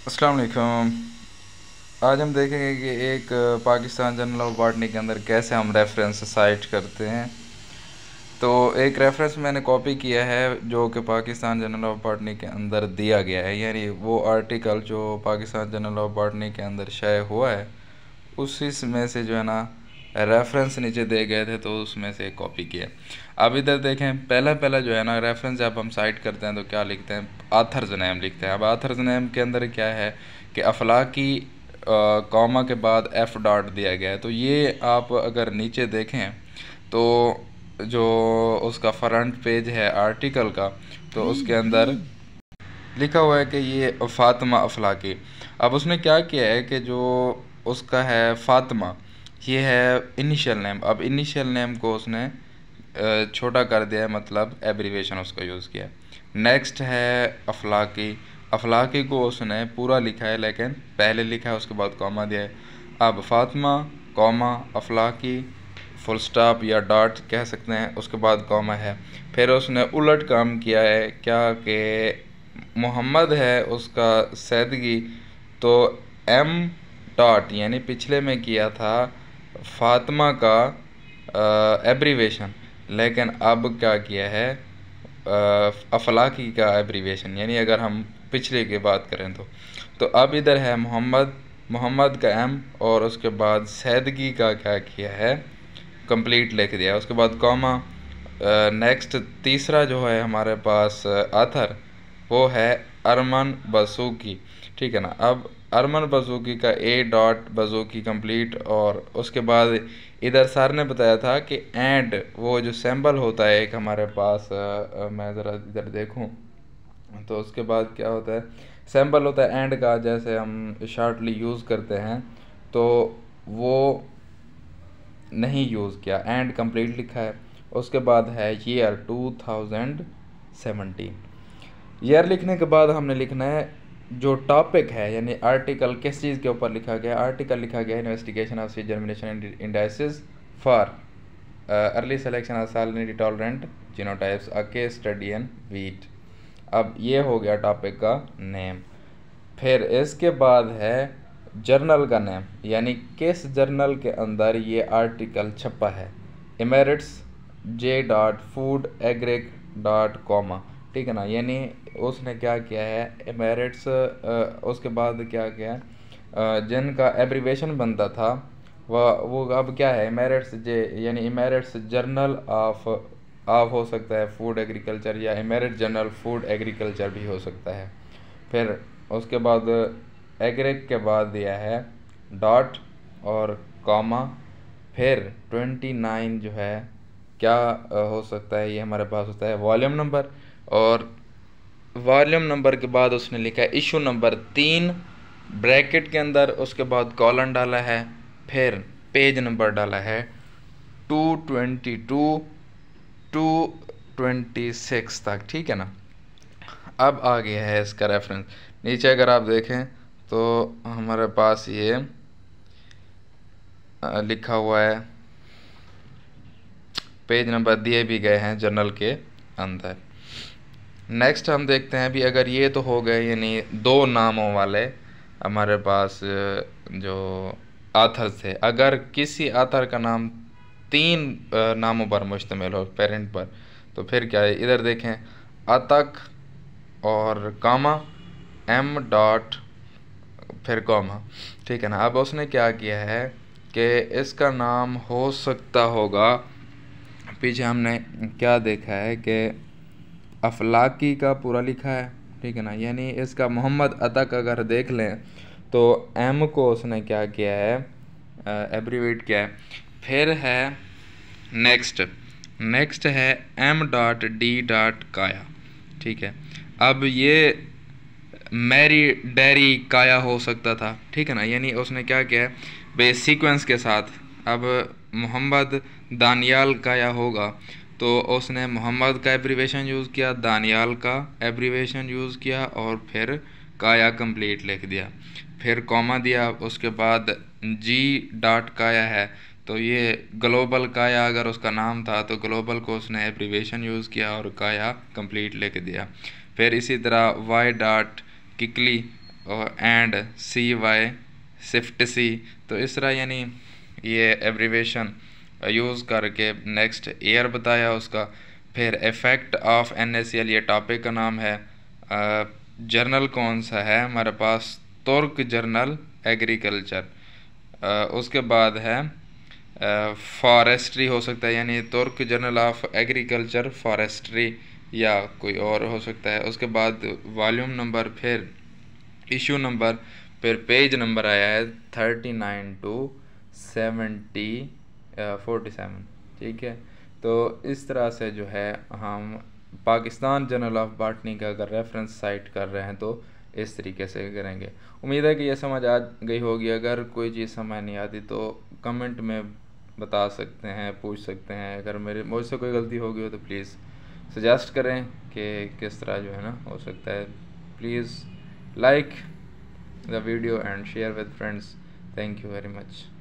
अस्सलाम वालेकुम। आज हम देखेंगे कि एक पाकिस्तान जनरल ऑफ बॉटनी के अंदर कैसे हम रेफरेंस साइट करते हैं। तो एक रेफरेंस मैंने कॉपी किया है जो कि पाकिस्तान जनरल ऑफ बॉटनी के अंदर दिया गया है, यानी वो आर्टिकल जो पाकिस्तान जनरल ऑफ बॉटनी के अंदर शाये हुआ है उसी में से जो है ना रेफरेंस नीचे दे गए थे, तो उसमें से कॉपी किया। अब इधर देखें, पहला जो है ना रेफरेंस जब हम साइट करते हैं तो क्या लिखते हैं, आथर्स नेम लिखते हैं। अब आथर्स नेम के अंदर क्या है कि अफलाकी कॉमा के बाद एफ डॉट दिया गया है। तो ये आप अगर नीचे देखें तो जो उसका फ्रंट पेज है आर्टिकल का, तो उसके अंदर लिखा हुआ है कि ये फ़ातिमा अफलाकी। अब उसने क्या किया है कि जो उसका है फ़ातिमा, ये है इनिशियल नेम। अब इनिशियल नेम को उसने छोटा कर दिया है, मतलब एब्रीवेशन उसका यूज़ किया है। नेक्स्ट है अफलाकी। अफलाकी को उसने पूरा लिखा है, लेकिन पहले लिखा है उसके बाद कॉमा दिया है। अब फ़ातिमा कॉमा अफलाकी फुल स्टॉप या डॉट कह सकते हैं, उसके बाद कॉमा है। फिर उसने उलट काम किया है क्या कि मोहम्मद है उसका सैदगी, तो एम डॉट यानी पिछले में किया था फ़ातिमा का एब्रीवेशन, लेकिन अब क्या किया है अफलाकी का एब्रीवेशन, यानी अगर हम पिछले की बात करें तो अब इधर है मोहम्मद का एम और उसके बाद सैदगी का क्या किया है कंप्लीट लिख दिया, उसके बाद कॉमा। नेक्स्ट तीसरा जो है हमारे पास आथर, वो है अरमान बसूकी, ठीक है ना। अब अरमान बसूकी का ए डॉट बसूकी कंप्लीट, और उसके बाद इधर सर ने बताया था कि एंड वो जो सिंबल होता है एक हमारे पास, मैं ज़रा इधर देखूं तो उसके बाद क्या होता है, सिंबल होता है एंड का, जैसे हम शॉर्टली यूज़ करते हैं, तो वो नहीं यूज़ किया, एंड कंप्लीट लिखा है। उसके बाद है ईयर 2017। ईयर लिखने के बाद हमने लिखना है जो टॉपिक है, यानी आर्टिकल किस चीज़ के ऊपर लिखा गया। आर्टिकल लिखा गया है investigation of seed germination indices for early selection of salinity tolerant genotypes a case study in wheat. अब ये हो गया टॉपिक का नेम। फिर इसके बाद है जर्नल का नेम, यानी किस जर्नल के अंदर ये आर्टिकल छपा है। Emirates J dot food agric dot com, ठीक है ना। यानी उसने क्या किया है इमेरिट्स, उसके बाद क्या किया जिनका एब्रीवेशन बनता था वो अब क्या है इमेरिट्स जे, यानी इमेरिट्स जर्नल ऑफ हो सकता है फूड एग्रीकल्चर, या इमेरिट जर्नल फूड एग्रीकल्चर भी हो सकता है। फिर उसके बाद एग्रिक के बाद दिया है डॉट और कॉमा। फिर 29 जो है क्या हो सकता है, ये हमारे पास होता है वॉल्यूम नंबर, और वॉल्यूम नंबर के बाद उसने लिखा है इशू नंबर 3 ब्रैकेट के अंदर, उसके बाद कॉलन डाला है, फिर पेज नंबर डाला है 222 226 तक, ठीक है ना। अब आ गया है इसका रेफरेंस। नीचे अगर आप देखें तो हमारे पास ये लिखा हुआ है, पेज नंबर दिए भी गए हैं जर्नल के अंदर। नेक्स्ट हम देखते हैं भी, अगर ये तो हो गए यानी दो नामों वाले हमारे पास जो आथर थे, अगर किसी आथर का नाम 3 नामों पर मुश्तमिल हो पेरेंट पर, तो फिर क्या है, इधर देखें अतक और कामा एम डॉट फिर कॉमा, ठीक है ना। अब उसने क्या किया है कि इसका नाम हो सकता होगा, पीछे हमने क्या देखा है कि अफलाकी का पूरा लिखा है, ठीक है ना। यानी इसका मोहम्मद अतक अगर देख लें तो एम को उसने क्या किया है एब्रीवेट किया है। फिर है नेक्स्ट है एम डॉट डी डॉट काया, ठीक है। अब ये मैरी डेरी काया हो सकता था, ठीक है ना। यानी उसने क्या किया है बेस सीक्वेंस के साथ, अब मोहम्मद दानियाल काया होगा तो उसने मोहम्मद का एब्रीवेशन यूज़ किया, दानियाल का एब्रीवेशन यूज़ किया, और फिर काया कंप्लीट लिख दिया, फिर कॉमा दिया। उसके बाद जी डॉट काया है, तो ये ग्लोबल काया अगर उसका नाम था तो ग्लोबल को उसने एब्रीवेशन यूज़ किया और काया कंप्लीट लिख दिया। फिर इसी तरह वाई डॉट किकली और एंड CY शिफ्ट C। तो इस तरह यानी ये एब्रीवेशन यूज़ करके नेक्स्ट ईयर बताया उसका। फिर इफ़ेक्ट ऑफ NaCl, ये टॉपिक का नाम है। जर्नल कौन सा है हमारे पास, तुर्क जर्नल एग्रीकल्चर। उसके बाद है फॉरेस्ट्री हो सकता है, यानी तुर्क जर्नल ऑफ एग्रीकल्चर फॉरेस्ट्री, या कोई और हो सकता है। उसके बाद वॉल्यूम नंबर, फिर इशू नंबर, फिर पेज नंबर आया है 39 to 47। ठीक है, तो इस तरह से जो है हम पाकिस्तान जर्नल ऑफ बॉटनी का अगर रेफरेंस साइट कर रहे हैं तो इस तरीके से करेंगे। उम्मीद है कि ये समझ आ गई होगी। अगर कोई चीज़ समझ नहीं आती तो कमेंट में बता सकते हैं, पूछ सकते हैं। अगर मुझसे कोई गलती होगी हो तो प्लीज़ सजेस्ट करें कि किस तरह जो है ना हो सकता है। Please like the video and share with friends. Thank you very much.